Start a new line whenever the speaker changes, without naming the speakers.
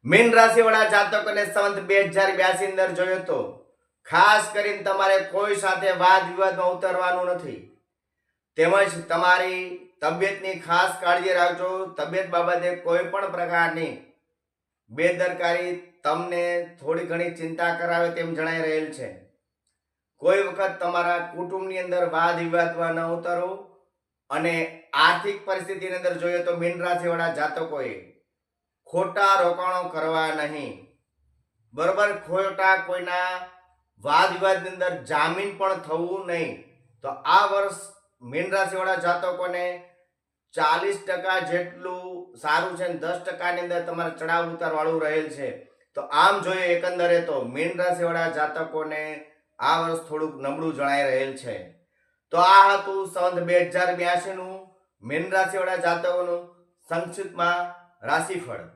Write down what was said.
Mean રાશિવાળા જાતકોને સંવત 2082 અંદર જોયો તો ખાસ કરીને તમારે કોઈ સાથે વાદ વિવાદમાં ઉતરવાનું નથી, તેમજ તમારી તબિયતની ખાસ કાળજી રાખજો। તબિયત બાબતે કોઈ પણ પ્રકારની બેદરકારી તમને થોડી ઘણી ચિંતા કરાવે તેમ જણાઈ રહેલ છે। કોઈ વખત તમારા કુટુંબની અંદર વાદ વિવાદમાં ન ઉતરો અને આર્થિક પરિસ્થિતિની અંદર જોઈએ તો મીન રાશિવાળા જાતકોએ ખોટા રોકાણો કરવા નહીં, બરોબર। ખોટા કોઈના વાદ વિવાદની અંદર જામીન પણ થવું નહીં। તો આ વર્ષ મીન રાશિવાળા જાતકોને 40% જેટલું સારું છે, 10%ની અંદર તમારે ચડાવ ઉતાર વાળું રહેલ છે। તો આમ જોઈએ એકંદરે તો મીન રાશિવાળા જાતકોને આ વર્ષ થોડુંક નબળું જણાઈ રહેલ છે। તો આ હતું સંવત 2082 નું મીન રાશિવાળા જાતકોનું સંક્ષિપ્તમાં રાશિફળ।